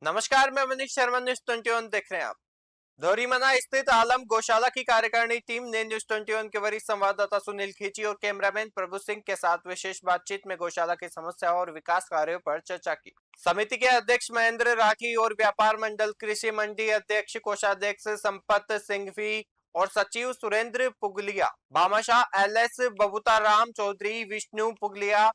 नमस्कार, मैं मनीष शर्मा, न्यूज 21 देख रहे हैं आप। धोरीमना स्थित आलम गौशाला की कार्यकारिणी टीम ने न्यूज 21 के वरिष्ठ संवाददाता सुनील खींची और कैमरामैन प्रभु सिंह के साथ विशेष बातचीत में गौशाला की समस्याओं और विकास कार्यों पर चर्चा की। समिति के अध्यक्ष महेंद्र राठी और व्यापार मंडल कृषि मंडी अध्यक्ष कोषाध्यक्ष संपत सिंघवी और सचिव सुरेंद्र पुगलिया, भामाशाह एलएस बबूता चौधरी, विष्णु पुगलिया,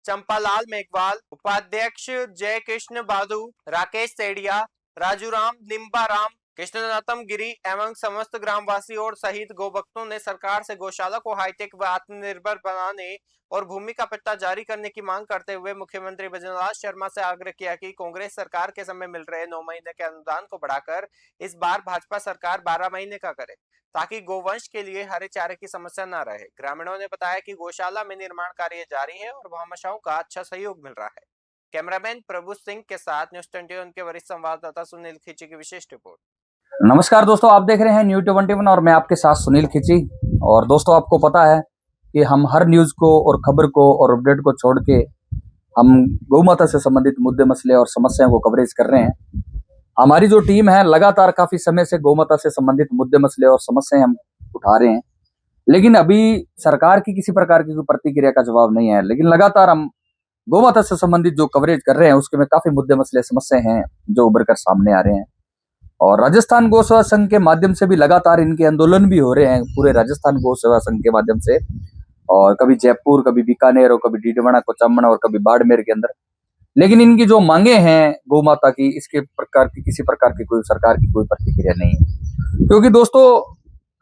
चंपालाल मेघवाल, उपाध्यक्ष जय कृष्ण बाधु, राकेश सेडिया, राजूराम, लिम्बाराम, कृष्णनाथम गिरी एवं समस्त ग्रामवासी और शहीद गोभक्तों ने सरकार से गौशाला को हाईटेक व आत्मनिर्भर बनाने और भूमि का पट्टा जारी करने की मांग करते हुए मुख्यमंत्री भजनलाल शर्मा से आग्रह किया कि कांग्रेस सरकार के समय मिल रहे 9 महीने के अनुदान को बढ़ाकर इस बार भाजपा सरकार 12 महीने का करे, ताकि गोवंश के लिए हरे चारे की समस्या न रहे। ग्रामीणों ने बताया कि गौशाला में निर्माण कार्य जारी है और भामाशाहों का अच्छा सहयोग मिल रहा है। कैमरामैन प्रभु सिंह के साथ न्यूज 21 के वरिष्ठ संवाददाता सुनील खींची की विशेष रिपोर्ट। नमस्कार दोस्तों, आप देख रहे हैं न्यूज 21 और मैं आपके साथ सुनील खींची। और दोस्तों, आपको पता है कि हम हर न्यूज को और खबर को और अपडेट को छोड़ के हम गौमाता से संबंधित मुद्दे मसले और समस्याओं को कवरेज कर रहे हैं। हमारी जो टीम है लगातार काफी समय से गौमाता से संबंधित मुद्दे मसले और समस्याएं हम उठा रहे हैं, लेकिन अभी सरकार की किसी प्रकार की कोई प्रतिक्रिया का जवाब नहीं है। लेकिन लगातार हम गौमाता से संबंधित जो कवरेज कर रहे हैं उसके में काफी मुद्दे मसले समस्याएं हैं जो उभर कर सामने आ रहे हैं। और राजस्थान गौ सेवा संघ के माध्यम से भी लगातार इनके आंदोलन भी हो रहे हैं, पूरे राजस्थान गौ सेवा संघ के माध्यम से, और कभी जयपुर, कभी बीकानेर और कभी डीडवाना, कोचामन और कभी बाड़मेर के अंदर। लेकिन इनकी जो मांगे हैं गौ माता की, इसके प्रकार की किसी प्रकार की कोई सरकार की कोई प्रतिक्रिया नहीं है। क्योंकि दोस्तों,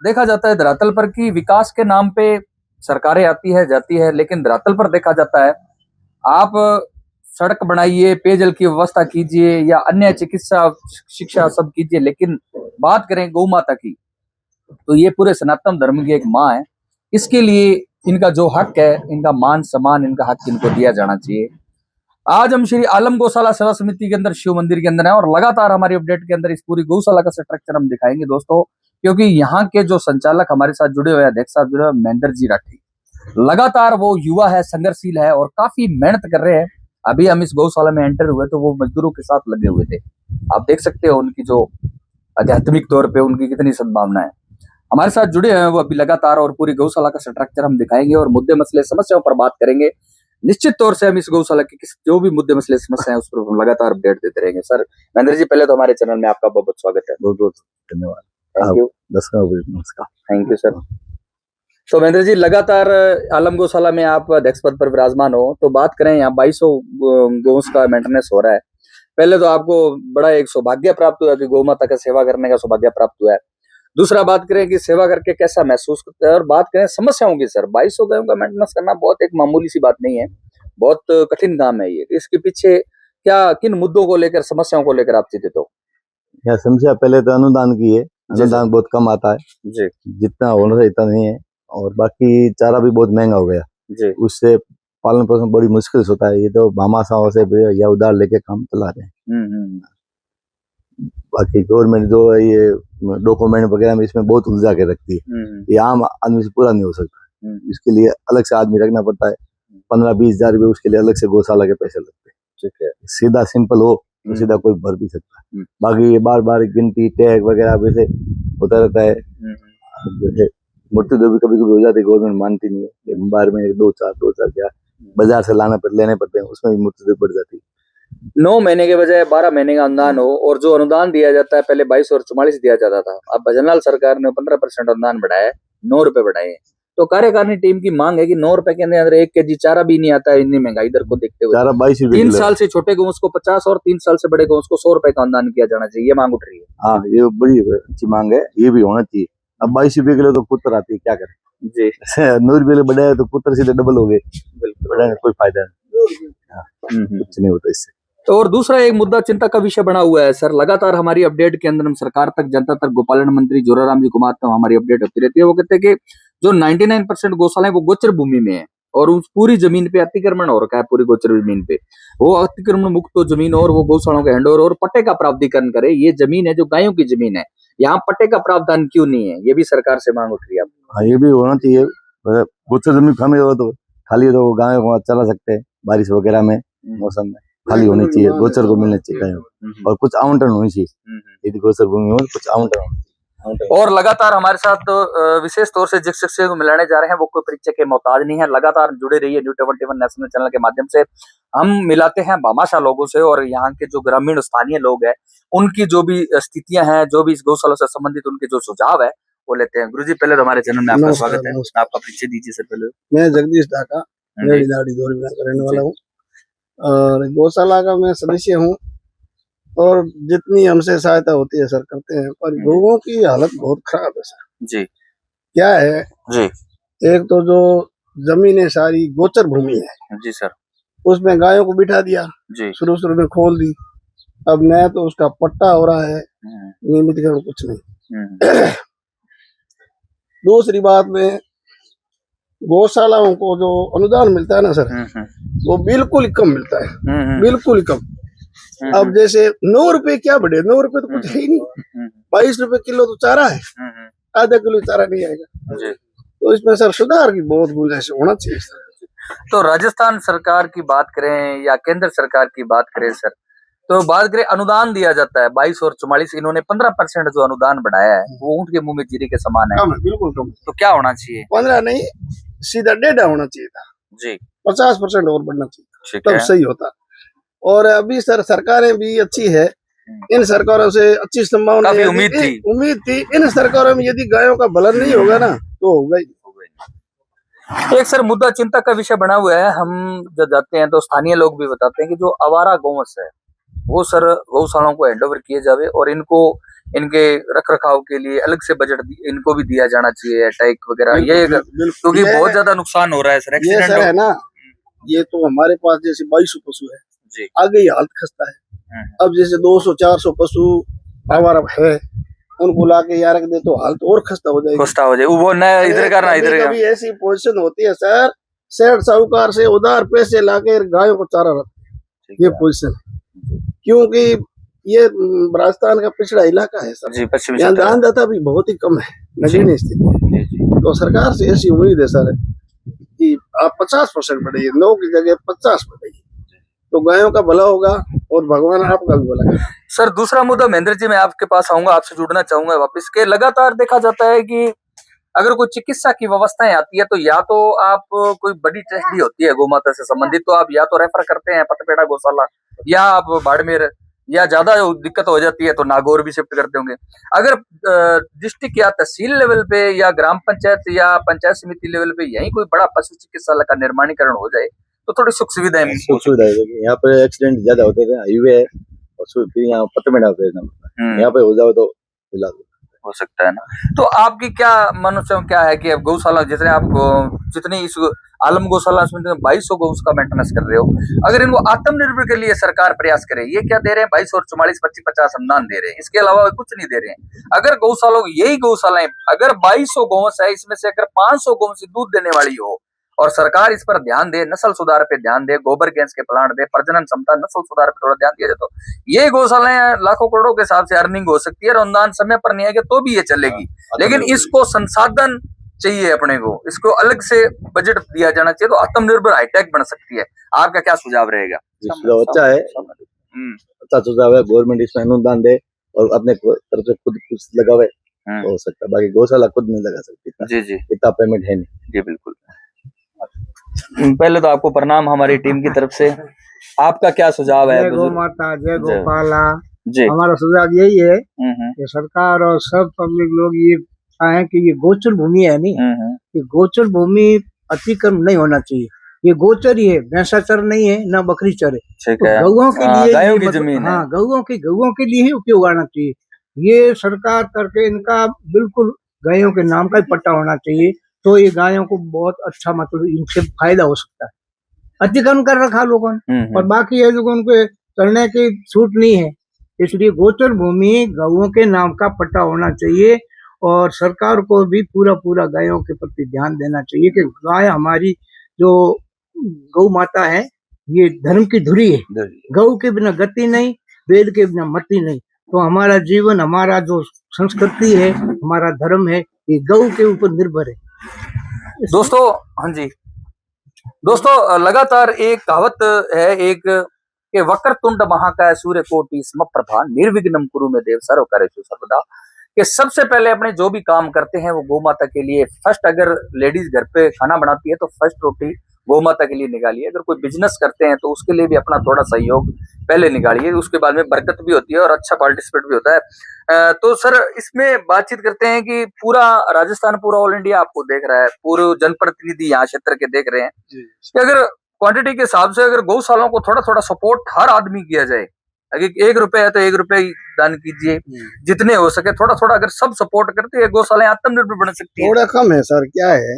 देखा जाता है धरातल पर की विकास के नाम पे सरकारें आती है जाती है, लेकिन धरातल पर देखा जाता है आप सड़क बनाइए, पेयजल की व्यवस्था कीजिए या अन्य चिकित्सा शिक्षा सब कीजिए, लेकिन बात करें गौ माता की तो ये पूरे सनातन धर्म की एक माँ है। इसके लिए इनका जो हक है, इनका मान सम्मान, इनका हक इनको दिया जाना चाहिए। आज हम श्री आलम गौशाला सेवा समिति के अंदर शिव मंदिर के अंदर है और लगातार हमारी अपडेट के अंदर इस पूरी गौशाला का स्ट्रक्चर हम दिखाएंगे दोस्तों, क्योंकि यहाँ के जो संचालक हमारे साथ जुड़े हुए अध्यक्ष साहब जुड़े हुए महेंद्र जी राठी, लगातार वो युवा है, संघर्षशील है और काफी मेहनत कर रहे हैं। अभी हम इस गौशाला में एंटर हुए तो वो मजदूरों के साथ लगे हुए थे। आप देख सकते हो उनकी जो आध्यात्मिक तौर पे उनकी कितनी सद्भावना है। हमारे साथ जुड़े हैं वो अभी लगातार, और पूरी गौशाला का स्ट्रक्चर हम दिखाएंगे और मुद्दे मसले समस्याओं पर बात करेंगे। निश्चित तौर से हम इस गौशाला की जो भी मुद्दे मसले समस्या है उस पर हम लगातार अपडेट देते रहेंगे। सर महेंद्र जी, पहले तो हमारे चैनल में आपका बहुत बहुत स्वागत है। बहुत बहुत धन्यवाद। Thank you. नमस्कार। Thank you sir. तो महेंद्र जी, लगातार आलम गौशाला में आप अध्यक्ष पद पर विराजमान हो, तो बात करें यहाँ 2200 गौस का मेंटेनेंस हो रहा है। पहले तो आपको बड़ा एक सौभाग्य प्राप्त हुआ कि गौ माता का सेवा करने का सौभाग्य प्राप्त हुआ है। दूसरा बात करें कि सेवा करके कैसा महसूस करते हैं, और बात करें समस्याओं की। सर 2200 गायों का मेंटेनेंस करना बहुत एक मामूली सी बात नहीं है, बहुत कठिन काम है ये। इसके पीछे क्या, किन मुद्दों को लेकर, समस्याओं को लेकर आप चिंतित हो? यह समस्या पहले तो अनुदान की है। अनुदान बहुत कम आता है जी, जितना होना चाहिए इतना नहीं है, और बाकी चारा भी बहुत महंगा हो गया जी। उससे पालन पोषण बड़ी मुश्किल से होता है। ये तो भामाशाहों से या उधार लेके काम चला रहे हैं। बाकी गवर्नमेंट जो है ये डॉक्यूमेंट वगैरह में इसमें बहुत उलझा के रखती है। ये आम आदमी से पूरा नहीं हो सकता। इसके लिए अलग से आदमी रखना पड़ता है। 15-20 हजार रुपये उसके लिए अलग से गौशाला के पैसे लगते हैं। ठीक है। सीधा सिंपल हो तो सीधा कोई भर भी सकता है। बाकी ये बार बार गिनती टैग वगैरह वैसे होता रहता है। जैसे मृत्यु भी कभी कभी हो जाती है, गवर्नमेंट मानती नहीं है। बार में 2-4 क्या बाजार से लेने पड़ते हैं, उसमें भी मृत्यु बढ़ जाती है। 9 महीने के बजाय 12 महीने का अनुदान हो, और जो अनुदान दिया जाता है पहले 22 और 44 दिया जाता था, अब भजनलाल सरकार ने 15% अनुदान बढ़ाया है, 9 रुपए बढ़ाए हैं। तो कार्यकारिणी टीम की मांग है कि 9 रुपए के अंदर 1 केजी चारा भी नहीं आता है। इतनी महंगाई दर को देखते हुए चारा 22 रुपए 3 साल से छोटे गौं को 50 और 3 साल से बड़े गौं को 100 रुपए का अनुदान किया जाना चाहिए, ये मांग उठ रही है। हाँ, ये बड़ी अच्छी मांग है, ये भी होना चाहिए। अब 22 रुपए के लिए तो पुत्र आती है, क्या करें जी। 9 रुपए बढ़ाया तो पुत्र सीधे डबल हो गए। बढ़ाने कोई फायदा नहीं, कुछ नहीं होता इससे। तो और दूसरा एक मुद्दा चिंता का विषय बना हुआ है सर, लगातार हमारी अपडेट के अंदर हम सरकार तक, जनता तक, गोपालन मंत्री जोराराम जी कुमार तक हमारी अपडेट होती रहती है। वो कहते हैं कि जो 99% गौशाला है वो गोचर भूमि में है, और उस पूरी जमीन पे अतिक्रमण हो रखा है। पूरी गोचर जमीन पे वो अतिक्रमण मुक्त हो जमीन, और वो गौशालाओं के हैंडओवर और पट्टे का प्रावधान करे। ये जमीन है जो गायों की जमीन है, यहाँ पट्टे का प्रावधान क्यों नहीं है, ये भी सरकार से मांग उठ रही है। हाँ, ये भी होना चाहिए। गोचर जमीन खाली हो तो गाँव चला सकते हैं बारिश वगैरह में, मौसम में। खाली होनी चाहिए, गोचर को मिलना चाहिए गायों और कुछ आवंटन होनी चाहिए। यदि गोचर भूमि हो कुछ आवंटन। और लगातार हमारे साथ विशेष तौर से जिस शिक्षक को मिलाने जा रहे हैं वो कोई परिचय के मोहताज नहीं है। लगातार जुड़े रहिए New21 नेशनल चैनल के माध्यम से। हम मिलाते हैं भामाशाह लोगों से और यहाँ के जो ग्रामीण स्थानीय लोग हैं उनकी जो भी स्थितियां हैं, जो भी इस गौशाला से संबंधित उनके जो सुझाव है वो लेते हैं। गुरुजी पहले तो हमारे चैनल में आपका स्वागत है, आपका परिचय दीजिए सर पहले। मैं जगदीश ढाका रेडी दाढ़ी धोरीविहार का रहने वाला हूँ और गौशाला का मैं सदस्य हूँ और जितनी हमसे सहायता होती है सर करते हैं, पर लोगों की हालत बहुत खराब है सर जी। क्या है जी एक तो जो जमीनें सारी गोचर भूमि है जी सर, उसमें गायों को बिठा दिया जी शुरू में खोल दी, अब नया तो उसका पट्टा हो रहा है, नियमितीकरण कुछ नहीं। दूसरी बात में गौशालाओं को जो अनुदान मिलता है ना सर वो बिल्कुल ही कम मिलता है, बिल्कुल ही कम। अब जैसे 9 रुपए क्या बढ़े, 9 रुपए तो कुछ है ही नहीं, 22 रुपए किलो तो चारा है, आधा किलो चारा नहीं आएगा। तो इसमें सर सुधार की बहुत गुंजाइश होना चाहिए सर। तो राजस्थान सरकार की बात करें या केंद्र सरकार की बात करें सर, तो बात करें अनुदान दिया जाता है 22 और 44, इन्होंने 15% जो अनुदान बढ़ाया है वो ऊंट के मुंह में जीरे के समान है। कम है, बिल्कुल कम। तो क्या होना चाहिए? 15 नहीं, सीधा 1.5 होना चाहिए था जी, 50% और बढ़ना चाहिए ठीक है। तब सही होता। और अभी सर सरकारें भी अच्छी है, इन सरकारों से अच्छी संभावना काफी उम्मीद थी। इन सरकारों में यदि गायों का भलन नहीं होगा ना तो होगा ही। एक सर मुद्दा चिंता का विषय बना हुआ है। हम जब जाते हैं तो स्थानीय लोग भी बताते हैं कि जो आवारा गौवंश है वो सर गौशालाओं को हैंडओवर किए जावे और इनको इनके रख रखाव के लिए अलग से बजट इनको भी दिया जाना चाहिए, अटैक वगैरह, ये क्योंकि बहुत ज्यादा नुकसान हो रहा है सर। ये सर है ना, ये तो हमारे पास जैसे 2200 पशु है जी, आगे ही हालत खस्ता है। अब जैसे 200-400 पशु आवारा है उनको लाके यार रख दे तो हालत और खस्ता हो जाएगी। वो न इधर का ना इधर का। कभी ऐसी पोजीशन होती है सर, सेठ साहूकार से उधार पैसे लाके गायों को चारा रखते हैं, ये पोजीशन है। क्योंकि ये राजस्थान का पिछड़ा इलाका है सर, यहाँ दानदाता भी बहुत ही कम है, नगण्य स्थिति। तो सरकार से ऐसी उम्मीद है सर कि आप 50% बढ़ाइए, 9 की जगह 50 बढ़ाइए तो गायों का भला होगा और भगवान आपका भी भला करेगा। सर दूसरा मुद्दा महेंद्र जी, मैं आपके पास आऊंगा, आपसे जुड़ना चाहूंगा वापस के। लगातार देखा जाता है कि अगर कोई चिकित्सा की व्यवस्थाएं आती है तो या तो आप कोई बड़ी ट्रेजेडी होती है गौमाता से संबंधित तो आप या तो रेफर करते हैं पतपेड़ा गौशाला या आप बाड़मेर, या ज्यादा दिक्कत हो जाती है तो नागौर भी शिफ्ट करते होंगे। अगर डिस्ट्रिक्ट या तहसील लेवल पे या ग्राम पंचायत या पंचायत समिति लेवल पे यही कोई बड़ा पशु चिकित्सालय का निर्माणीकरण हो जाए तो थोड़ी सुख सुविधाएं यहाँ पे एक्सीडेंट ज्यादा होते थे, हाईवे है और फिर यहाँ पतमेड़ा पे यहाँ पे हो जाओ तो इलाज हो सकता है ना। तो आपकी क्या मनुष्य क्या है कि अब गौशाला जितने आप जितनी इस आलम गौशाला में 2200 गौ का मेंटेनेंस कर रहे हो, अगर इनको आत्मनिर्भर के लिए सरकार प्रयास करे, ये क्या दे रहे हैं 22 और 44, 25, 50 अनुदान दे रहे हैं, इसके अलावा कुछ नहीं दे रहे हैं। अगर गौशाला यही गौशालाएं अगर 2200 गौवंश है इसमें से अगर 500 गौवंश दूध देने वाली हो और सरकार इस पर ध्यान दे, नस्ल सुधार पे ध्यान दे, गोबर गैस के प्लांट दे, प्रजनन क्षमता नस्ल सुधार पे थोड़ा ध्यान दिया जाए तो ये गौशालाएं लाखों करोड़ों के हिसाब से अर्निंग हो सकती है और अनुदान समय पर नहीं आएगा तो भी ये चलेगी। लेकिन इसको संसाधन चाहिए अपने को, इसको अलग से बजट दिया जाना चाहिए तो आत्मनिर्भर हाईटेक बन सकती है। आपका क्या सुझाव रहेगा? अच्छा है, अच्छा सुझाव है, गवर्नमेंट इसमें अनुदान दे और अपने तरफ से खुद कुछ लगावे हो सकता है, बाकी गौशाला खुद नहीं लगा सकती। जी जी, इतना पेमेंट है नहीं। जी बिल्कुल। पहले तो आपको प्रणाम हमारी टीम की तरफ से। आपका क्या सुझाव है? जय गौ माता, जय गोपाला। जी, हमारा सुझाव यही है कि सरकार और सब पब्लिक लोग ये चाहें कि ये गोचर भूमि है नहीं, ये गोचर भूमि अतिक्रम नहीं होना चाहिए। ये गोचर ही है, भैंसा चर नहीं है ना बकरी चर है, तो गौओं के लिए गायों की जमीन है, गौओं के लिए ही उपयोग आना चाहिए। ये सरकार करके इनका बिल्कुल गायों के नाम का ही पट्टा होना चाहिए तो ये गायों को बहुत अच्छा मतलब इनसे फायदा हो सकता है। अतिक्रमण कर रखा लोगों ने और बाकी ये लोगों को चलने की छूट नहीं है, इसलिए गोचर भूमि गौओं के नाम का पट्टा होना चाहिए और सरकार को भी पूरा गायों के प्रति ध्यान देना चाहिए कि गाय हमारी जो गौ माता है ये धर्म की धुरी है, गौ के बिना गति नहीं, वेद के बिना मति नहीं। तो हमारा जीवन, हमारा जो संस्कृति है, हमारा धर्म है, ये गौ के ऊपर निर्भर है दोस्तों। हाँ जी दोस्तों, लगातार एक कहावत है, एक कि वक्रतुंड महाकाय सूर्यकोटि समप्रभा निर्विघ्नं कुरु मे देव सर्व कार्येषु सर्वदा, कि सबसे पहले अपने जो भी काम करते हैं वो गौ माता के लिए फर्स्ट, अगर लेडीज घर पे खाना बनाती है तो फर्स्ट रोटी गौ माता के लिए निकालिए। अगर कोई बिजनेस करते हैं तो उसके लिए भी अपना थोड़ा सहयोग पहले निकालिए, उसके बाद में बरकत भी होती है और अच्छा पार्टिसिपेट भी होता है। तो सर इसमें बातचीत करते हैं कि पूरा राजस्थान, पूरा ऑल इंडिया आपको देख रहा है, पूरे जनप्रतिनिधि यहाँ क्षेत्र के देख रहे हैं कि अगर क्वांटिटी के हिसाब से अगर गौशालाओं को थोड़ा थोड़ा सपोर्ट हर आदमी किया जाए, अगर 1 रुपए है तो 1 रुपए ही दान कीजिए, जितने हो सके थोड़ा थोड़ा अगर सब सपोर्ट करते हैं गौशालाएं आत्मनिर्भर बन सकती है। थोड़ा कम है सर, क्या है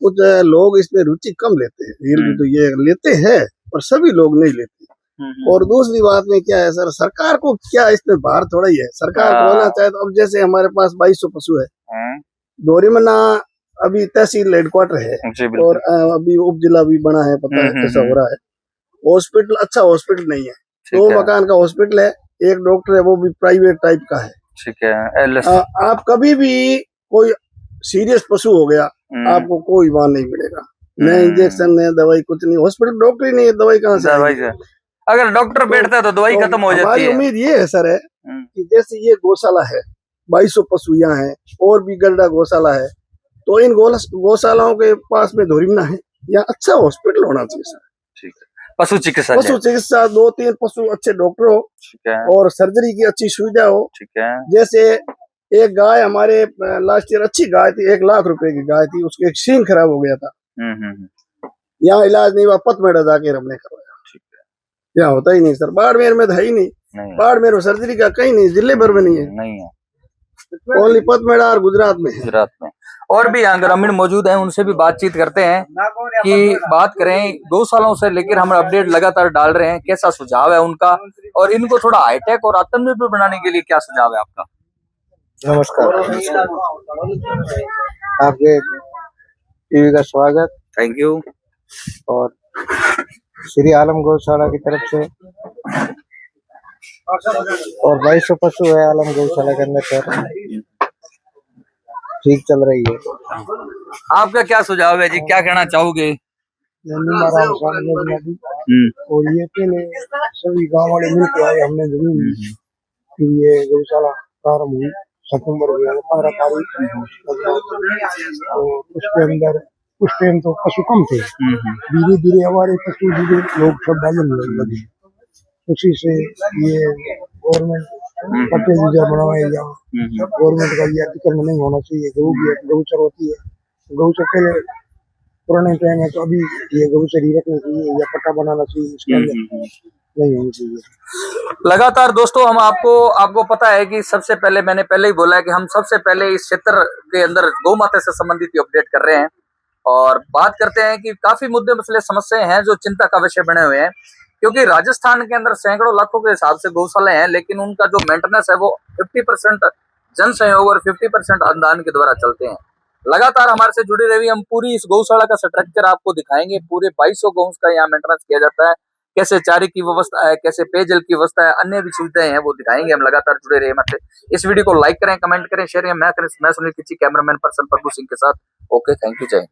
कुछ लोग इसमें रुचि कम लेते हैं, फिर भी तो ये लेते हैं और सभी लोग नहीं लेते। और दूसरी बात में क्या है सर, सरकार को क्या इसमें भार थोड़ा ही है, सरकार को होना चाहे तो। अब जैसे हमारे पास 2200 पशु है, डोरीमना अभी तहसील हेडक्वार्टर है और अभी उप जिला भी बना है, पता है कैसा हो रहा है। हॉस्पिटल अच्छा हॉस्पिटल नहीं है, 2 मकान का हॉस्पिटल है, 1 डॉक्टर है, वो भी प्राइवेट टाइप का है। ठीक है। आप कभी भी कोई सीरियस पशु हो गया आपको कोई वहां नहीं मिलेगा, न इंजेक्शन न दवाई, कुछ नहीं। हॉस्पिटल डॉक्टर ही नहीं है, दवाई कहाँ से आएगी? अगर डॉक्टर बैठता है तो दवाई खत्म हो जाती है। हमारी उम्मीद ये है सर है कि जैसे ये गौशाला है, 2200 पशु यहाँ है और भी गरडा गौशाला है, तो इन गौशालाओं के पास में धोरीमना है, यहाँ अच्छा हॉस्पिटल होना चाहिए सर। ठीक है। पशु चिकित्सा 2-3 पशु अच्छे डॉक्टर हो, ठीक है, और सर्जरी की अच्छी सुविधा हो। ठीक है। जैसे एक गाय हमारे लास्ट ईयर अच्छी गाय थी, 1 लाख रुपए की गाय थी, उसके एक सींग खराब हो गया था, यहाँ इलाज नहीं हुआ, पतमेड़ा जाके हमने करवाया। यहाँ होता ही नहीं सर, बाड़मेर में तो है ही नहीं, बाड़मेर में सर्जरी का कहीं नहीं, जिले भर में नहीं है, ओनली पतमेड़ा और गुजरात में। और भी यहाँ ग्रामीण मौजूद हैं, उनसे भी बातचीत करते हैं कि बात करें गौशालाओं से लेकर हम अपडेट लगातार डाल रहे हैं, कैसा सुझाव है उनका और इनको थोड़ा हाईटेक और आत्मनिर्भर बनाने के लिए क्या सुझाव है आपका? नमस्कार, आपके टीवी का स्वागत, थैंक यू। और श्री आलम गौशाला की तरफ से, और 2200 पशु है आलम गौशाला के अंदर सर, ठीक चल रही है। आपका क्या सुझाव है जी, क्या कहना चाहोगे? और ये पहले सभी गाँव वाले मिलकर आए, हमने जरूर फिर ये गौशाला प्रारंभ हुई सितंबर 15 तारीख, और उसके अंदर उस टाइम तो पशु कम थे, धीरे धीरे हमारे पशु धीरे लोग सब डालने लगे, उसी से ये गवर्नमेंट पट्टे वीजा बनवाए जाओ, गवर्नमेंट का ये अतिक्रमण नहीं होना चाहिए, गौचर होती है, गौचर पहले पुराने टाइम है, तो अभी ये गौचर ही रखना चाहिए या पट्टा बनाना चाहिए, इसके अंदर नहीं होनी चाहिए। लगातार दोस्तों हम आपको पता है कि सबसे पहले मैंने पहले ही बोला है कि हम सबसे पहले इस क्षेत्र के अंदर गौ माता से संबंधित अपडेट कर रहे हैं और बात करते हैं कि काफी मुद्दे मसले समस्याएं हैं जो चिंता का विषय बने हुए हैं, क्योंकि राजस्थान के अंदर सैकड़ों लाखों के हिसाब से गौशालाएं हैं, लेकिन उनका जो मेंटेनेंस है वो 50% जन सहयोग और 50% अनुदान के द्वारा चलते हैं। लगातार हमारे से जुड़ी रही, हम पूरी इस गौशाला का स्ट्रक्चर आपको दिखाएंगे, पूरे 2200 गौ का यहाँ मेंटेनेंस किया जाता है, कैसे चारे की व्यवस्था है, कैसे पेयजल की व्यवस्था है, अन्य भी सुविधाएं हैं, वो दिखाएंगे। हम लगातार जुड़े रहे हमारे, इस वीडियो को लाइक करें, कमेंट करें, शेयर करें। मैं सुनील खिची, कैमरामैन पर्सन प्रभु सिंह के साथ। ओके, थैंक यू, जय हिंद।